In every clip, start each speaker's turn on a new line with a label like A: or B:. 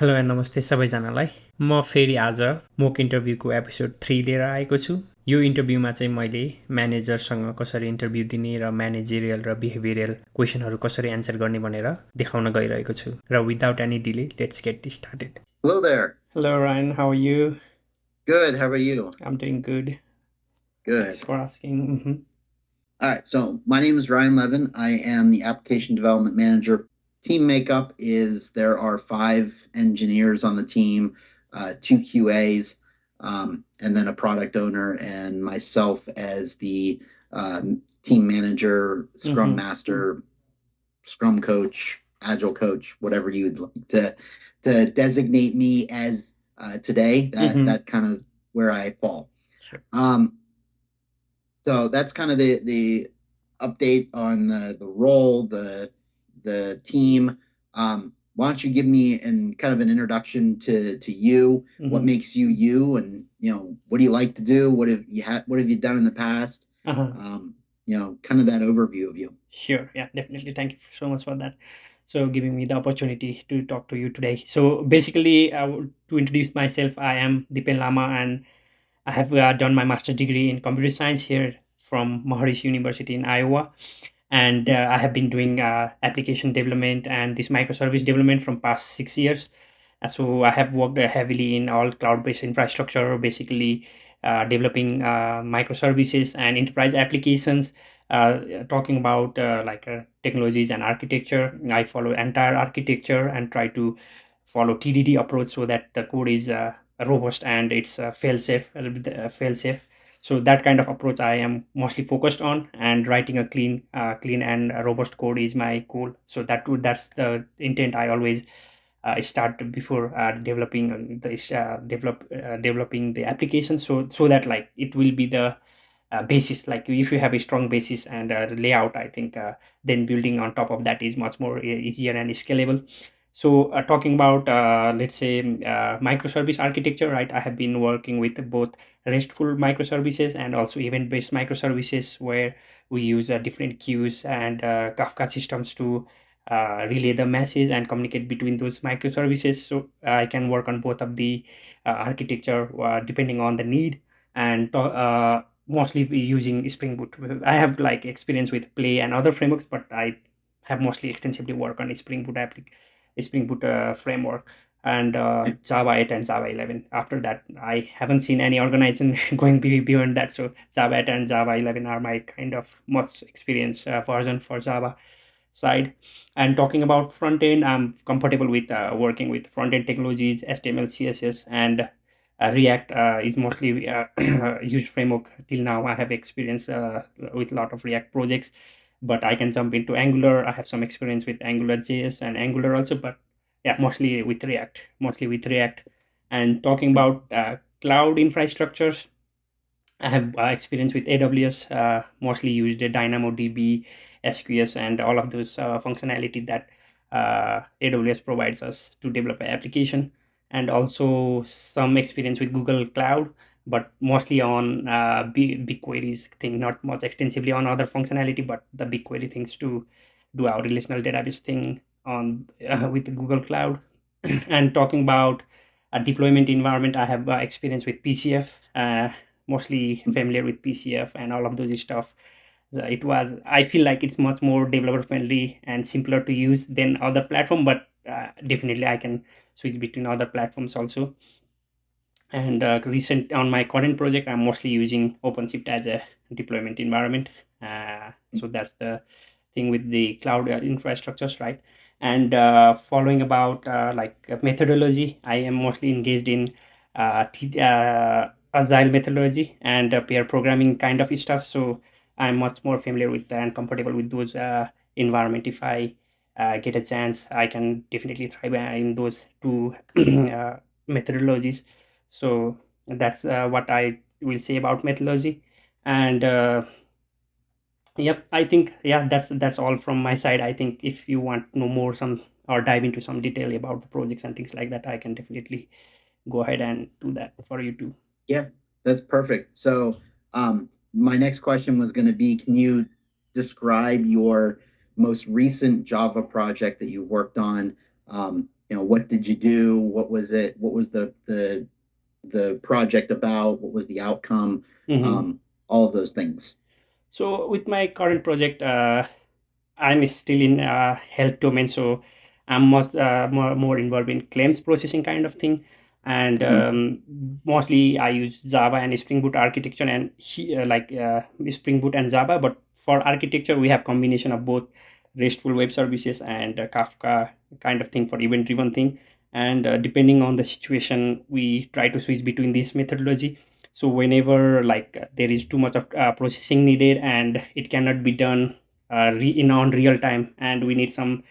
A: Hello and नमस्ते सबैजनालाई। म फेरि आज मोक इन्टरभ्यूको एपिसोड 3 लिएर आएको छु। यो इन्टरभ्यूमा चाहिँ मैले म्यानेजरसँग कसरी इन्टरभ्यू दिने र म्यानेजेरियल र बिहेभियरल क्वेसनहरू कसरी एन्सर गर्ने भनेर देखाउन गइरहेको छु। र without any delay let's get started.
B: Hello there.
A: Hello Ryan, how are you?
B: Good. How are you?
A: I'm doing good.
B: Good.
A: Thanks for asking.
B: All right. So my name is Ryan Levin. I am the application development manager. Team makeup is there are 5 engineers on the team, 2 QAs, and then a product owner and myself as the team manager, Scrum Master, Scrum coach, Agile coach, whatever you'd like to designate me as today. That kind of is where I fall.
A: Sure.
B: So that's kind of the update on the role, the team. Why don't you give me kind of an introduction to you? What makes you you, and what do you like to do? What have you done in the past? Kind of that overview of you.
A: Sure. Yeah, definitely. Thank you so much for that. So giving me the opportunity to talk to you today. So basically, to introduce myself, I am Dipen Lama, and I have done my master's degree in computer science here from Maharishi University in Iowa. And I have been doing application development and this microservice development from past 6 years. So I have worked heavily in all cloud-based infrastructure, basically developing microservices and enterprise applications. Talking about technologies and architecture, I follow entire architecture and try to follow TDD approach so that the code is robust and it's fail-safe. So that kind of approach I am mostly focused on, and writing a clean and robust code is my goal. So that's the intent I always start before developing the application. So that like it will be the basis. Like if you have a strong basis and layout, I think then building on top of that is much more easier and scalable. So talking about let's say microservice architecture, right? I have been working with both RESTful microservices and also event-based microservices, where we use different queues and Kafka systems to relay the message and communicate between those microservices. So I can work on both of the architecture depending on the need, and mostly be using Spring Boot. I have like experience with Play and other frameworks, but I have mostly extensively worked on Spring Boot framework, and Java 8 and Java 11. After that, I haven't seen any organization going beyond that. So Java 8 and Java 11 are my kind of most experienced version for Java side. And talking about front end, I'm comfortable with working with front end technologies, HTML, CSS, and React is mostly used framework till now. I have experience with a lot of React projects, but I can jump into Angular. I have some experience with Angular JS and Angular also, but yeah, mostly with React. And talking about cloud infrastructures, I have experience with AWS, mostly used DynamoDB, SQS, and all of those functionality that AWS provides us to develop an application. And also some experience with Google Cloud, but mostly on BigQuery's thing, not much extensively on other functionality, but the BigQuery things to do our relational database thing on with Google Cloud. And talking about a deployment environment, I have experience with PCF. Mostly familiar with PCF and all of those stuff. So I feel like it's much more developer friendly and simpler to use than other platform, but definitely I can switch between other platforms also. And on my current project, I'm mostly using OpenShift as a deployment environment. So that's the thing with the cloud infrastructures, right? And following about methodology, I am mostly engaged in Agile methodology and pair programming kind of stuff. So I'm much more familiar with and comfortable with those environment. If I get a chance, I can definitely thrive in those two methodologies. So that's what I will say about methodology. And yep, I think that's all from my side. I think if you want to know more some or dive into some detail about the projects and things like that, I can definitely go ahead and do that for you too.
B: Yeah, that's perfect. So my next question was going to be, can you describe your most recent Java project that you worked on, what did you do? What was it? What was the project about? What was the outcome?
A: Hmm.
B: All of those things.
A: So with my current project, I'm still in health domain, so I'm more involved in claims processing kind of thing, and
B: Hmm.
A: mostly I use Java and Spring Boot architecture, and Spring Boot and Java. But for architecture, we have combination of both RESTful web services and Kafka kind of thing for event-driven thing. And depending on the situation, we try to switch between this methodology. So whenever there is too much of processing needed and it cannot be done in on real time, and we need some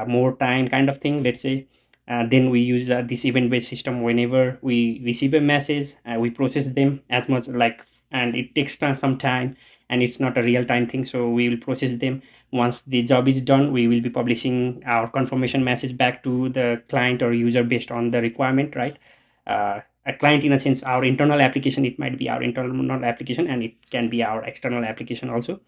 A: more time kind of thing, let's say, then we use this event based system. Whenever we receive a message, we process them as much and it takes some time, and it's not a real time thing, so we will process them. Once the job is done, we will be publishing our confirmation message back to the client or user based on the requirement, right? A client, in a sense, our internal application, it might be our internal application, and it can be our external application also.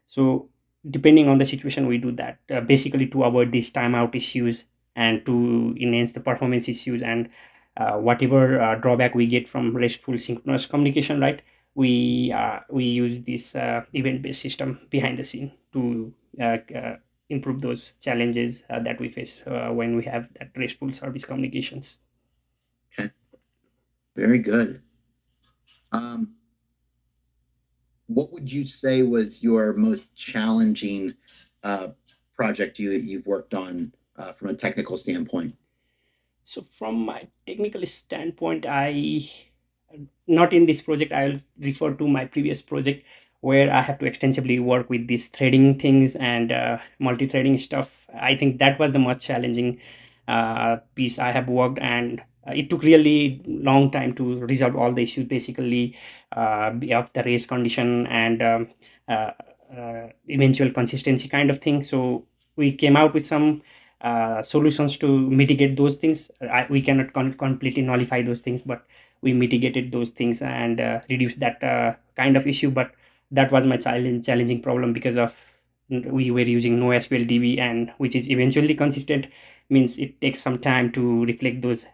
A: So depending on the situation, we do that basically to avoid these timeout issues and to enhance the performance issues, and whatever drawback we get from restful synchronous communication, right? We use this event based system behind the scene to improve those challenges that we face when we have that restful service communications.
B: Okay, very good. Um, what would you say was your most challenging uh, project you've worked on from a technical standpoint?
A: So from my technical standpoint, I not in this project, I'll refer to my previous project where I have to extensively work with these threading things and multi-threading stuff. I think that was the most challenging piece I have worked, and it took really long time to resolve all the issues, basically of the race condition and uh, eventual consistency kind of thing. So we came out with some solutions to mitigate those things. We cannot completely nullify those things, but we mitigated those things and reduced that kind of issue. But that was my challenging problem because of we were using NoSQL DB, and which is eventually consistent, means it takes some time to reflect those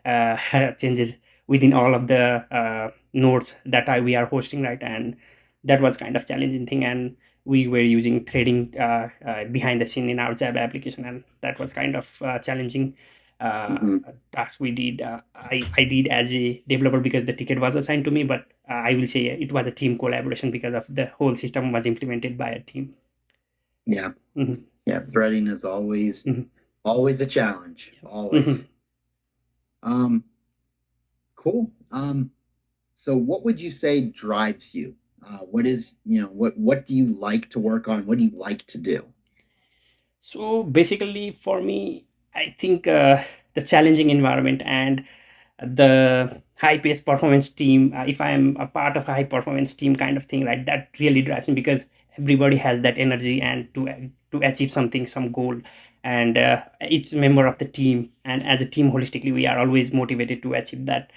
A: changes within all of the nodes that we are hosting, right? And that was kind of challenging thing, and we were using threading behind the scene in our Java application, and that was kind of challenging uh,
B: Hmm.
A: task we did. I did as a developer because the ticket was assigned to me, but I will say it was a team collaboration because of the whole system was implemented by a team.
B: Yeah,
A: Hmm.
B: yeah. Threading is
A: Hmm.
B: always a challenge. Always.
A: Hmm.
B: Um, cool. So what would you say drives you? What is, what do you like to work on? What do you like to do?
A: So basically, for me, I think the challenging environment and the high paced performance team, if I am a part of a high performance team kind of thing, right, that really drives me because everybody has that energy and to achieve something, some goal, and each member of the team, and as a team holistically, we are always motivated to achieve that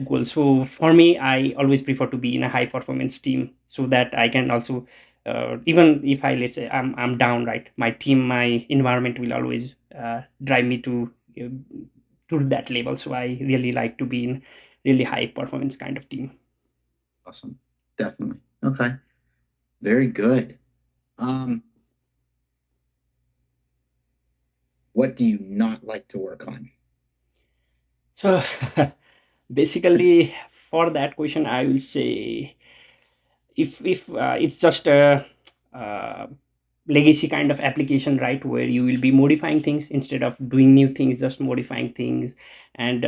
A: goal. So for me, I always prefer to be in a high performance team so that I can also even if I, let's say, I'm down, right, my team, my environment will always drive me uh, to that level. So I really like to be in really high performance kind of team.
B: Awesome. Definitely. Okay. Very good. Um, what do you not like to work on?
A: So basically, for that question, I will say if it's just a uh, legacy kind of application, right, where you will be modifying things instead of doing new things, just modifying things, and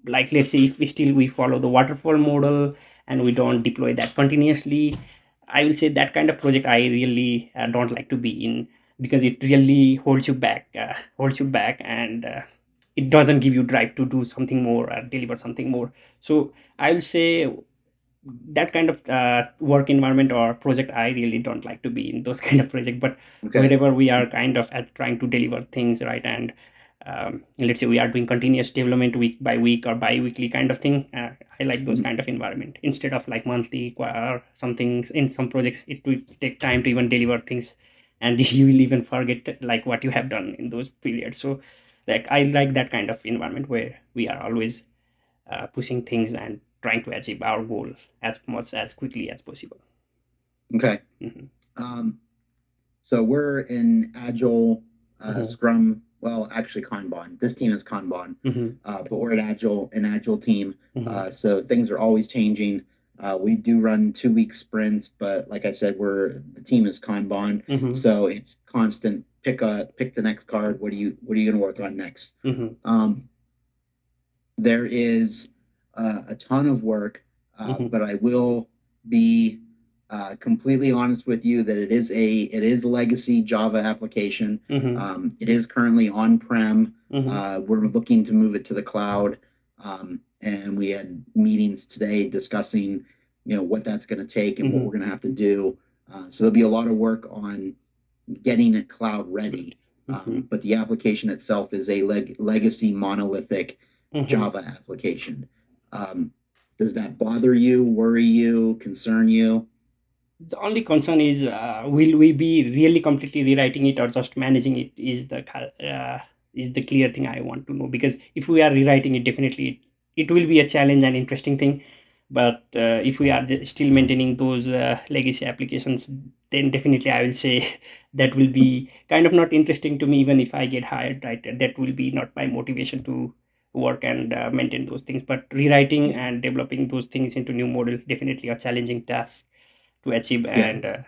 A: let's say if we follow the waterfall model and we don't deploy that continuously, I will say that kind of project I really don't like to be in, because it really holds you back, and it doesn't give you drive to do something more or deliver something more. So I will say that kind of work environment or project I really don't like to be in those kind of project. But
B: Okay.
A: wherever we are kind of at trying to deliver things, right, and let's say we are doing continuous development week by week or bi-weekly kind of thing, I like those
B: Mhm.
A: kind of environment instead of like monthly or something. In some projects it will take time to even deliver things, and you will even forget like what you have done in those periods. So Like I like that kind of environment where we are always pushing things and trying to achieve our goal as much as quickly as possible.
B: Okay.
A: Mhm.
B: Um, so we're in Agile, Scrum. Well, actually Kanban. This team is Kanban,
A: Mhm.
B: but we're an Agile team.
A: Mhm.
B: So things are always changing. We do run 2 week sprints, but like I said, the team is Kanban,
A: Mhm.
B: so it's constant. Pick the next card. What are you going to work on next?
A: Mhm.
B: There is a ton of work,
A: Mhm.
B: but I will be completely honest with you that it is a legacy Java application.
A: Mhm.
B: It is currently on prem.
A: Mhm.
B: We're looking to move it to the cloud, and we had meetings today discussing, what that's going to take and what
A: Mhm.
B: we're going to have to do. So there'll be a lot of work on getting it cloud ready.
A: Mhm.
B: But the application itself is a legacy monolithic
A: Mhm.
B: Java application. Um, does that bother you, worry you, concern you?
A: The only concern is, will we be really completely rewriting it or just managing it? Is the clear thing I want to know. Because if we are rewriting it, definitely it will be a challenge and interesting thing. But if we are still maintaining those legacy applications, then definitely I will say that will be kind of not interesting to me. Even if I get hired, right, that will be not my motivation to work and maintain those things. But rewriting
B: Yeah,
A: and developing those things into new models, definitely a challenging task to achieve.
B: yeah,
A: And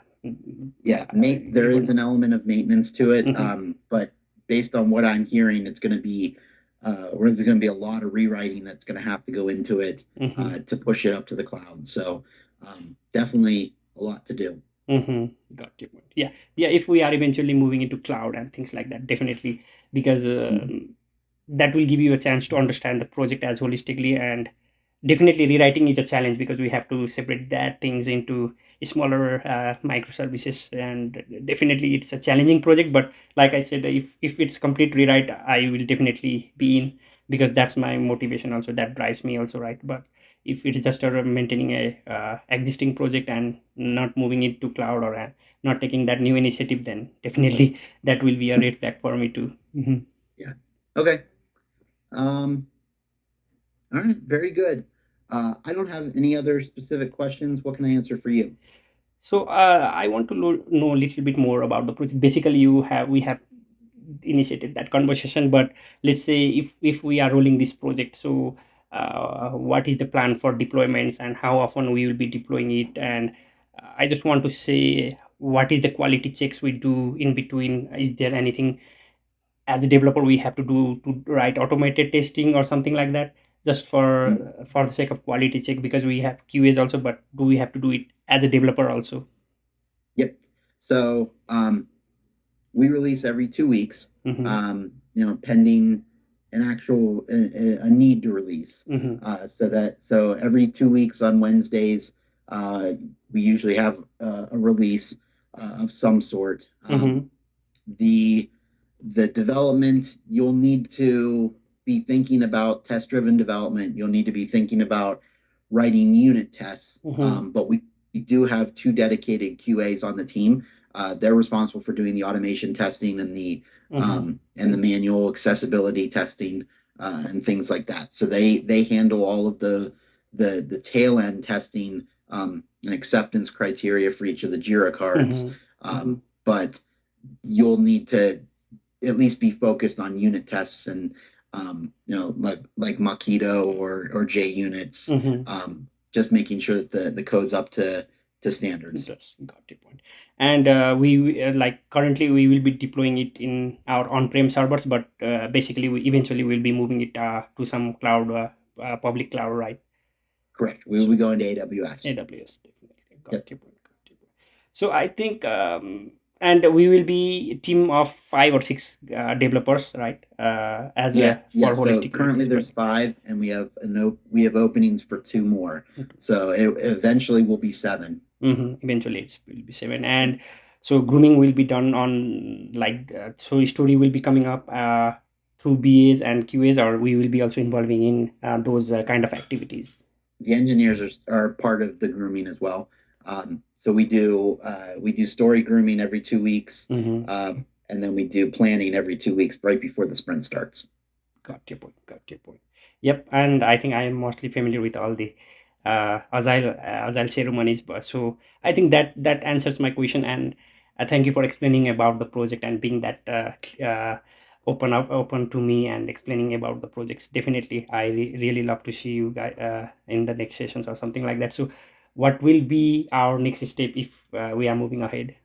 B: yeah. There is
A: even
B: an element of maintenance to it,
A: Mhm.
B: but based on what I'm hearing, it's going to be, or there's going to be a lot of rewriting that's going to have to go into it
A: Mhm.
B: to push it up to the cloud. So definitely a lot to do.
A: Mhm. Got your point. Yeah, yeah. If we are eventually moving into cloud and things like that, definitely, because
B: Mhm.
A: that will give you a chance to understand the project as holistically. And definitely rewriting is a challenge because we have to separate that things into smaller microservices. And definitely it's a challenging project. But like I said, if it's complete rewrite, I will definitely be in, because that's my motivation also, that drives me also, right? But if it is just maintaining a existing project and not moving it to cloud, or not taking that new initiative, then definitely that will be a red flag for me too. Mhm.
B: Yeah. Okay. Um, all right. Very good. I don't have any other specific questions. What can I answer for you?
A: So I want to know a little bit more about the project. Basically, we have initiated that conversation, but let's say if we are rolling this project, so what is the plan for deployments and how often we will be deploying it? And I just want to say, what is the quality checks we do in between? Is there anything as a developer we have to do to write automated testing or something like that, just
B: Mm,
A: for the sake of quality check? Because we have QAs also, but do we have to do it as a developer also?
B: Yep. So we release every 2 weeks,
A: Mm-hmm.
B: pending a need to release.
A: Mm-hmm.
B: So every 2 weeks on Wednesdays, uh, we usually have a release of some sort.
A: Mm-hmm.
B: The the development, you'll need to be thinking about test driven development. You'll need to be thinking about writing unit tests.
A: Mm-hmm.
B: But we do have two dedicated QAs on the team. They're responsible for doing the automation testing
A: Mm-hmm.
B: and the manual accessibility testing and things like that. So they handle all of the tail end testing and acceptance criteria for each of the Jira cards.
A: Mm-hmm.
B: But you'll need to at least be focused on unit tests and like Makito or JUnits,
A: Mm-hmm.
B: just making sure that the code's up to standards.
A: That's got your point. And like currently we will be deploying it in our on-prem servers, but basically we eventually will be moving it to some cloud, public cloud, right?
B: Correct. We will
A: So
B: be going to AWS.
A: AWS, definitely. Got
B: Yep.
A: your point. Got your point. So I think, and we will be a team of 5 or 6 developers, right? As
B: Yeah.
A: a
B: Yeah.
A: for
B: So
A: holistically
B: currently
A: this
B: there's
A: project.
B: five, and we have openings for two more. So it eventually will be seven.
A: Mm-hmm. Eventually, it will be 7.
B: Yep.
A: And so grooming will be done on, like, so story will be coming up through BAs and QAs, or we will be also involving in those kind of activities.
B: The engineers are part of the grooming as well. So we do story grooming every 2 weeks.
A: Mm-hmm.
B: and then we do planning every 2 weeks right before the sprint starts.
A: Got your point. Got your point. Yep, and I think I am mostly familiar with all the agile ceremonies, so I think that answers my question. And thank you for explaining about the project and being that open to me and explaining about the projects. Definitely, I really love to see you guys in the next sessions or something like that. So, what will be our next step if we are moving ahead?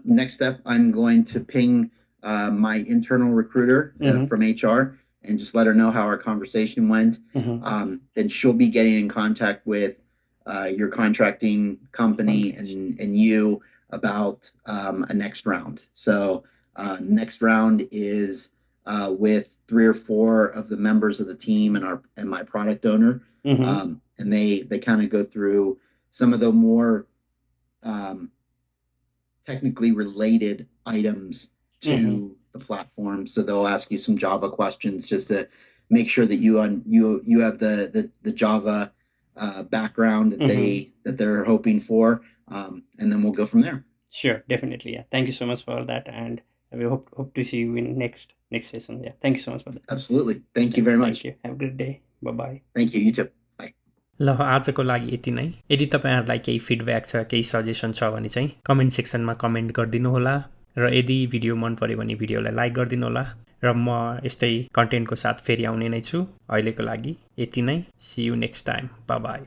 B: Next step, I'm going to ping my internal recruiter from HR and just let her know how our conversation went. Then she'll be getting in contact with your contracting company and you about a next round. So next round is with 3 or 4 of the members of the team and my product owner, and they kind of go through some of the more technically related items to the platform. So they'll ask you some Java questions just to make sure that you have the Java background that they're hoping for, and then we'll go from there.
A: Sure, definitely. Yeah, thank you so much for that, and we hope to see you in next session. Yeah, thank you so much for that.
B: Absolutely. Thank you very much.
A: Thank you. Have a good day. Bye bye.
B: Thank you. You too.
C: ल आजको लागि यति नै। यदि तपाईहरुलाई केही feedback छ, केही सजेसन छ भने चाहिँ कमेन्ट सेक्सनमा कमेन्ट गरिदिनु होला र यदि भिडियो मन पर्यो भने भिडियोलाई लाइक गरिदिनु होला र म यस्तै कन्टेन्टको साथ फेरि आउने नै छु। अहिलेको लागि यति नै। See you next time. Bye by.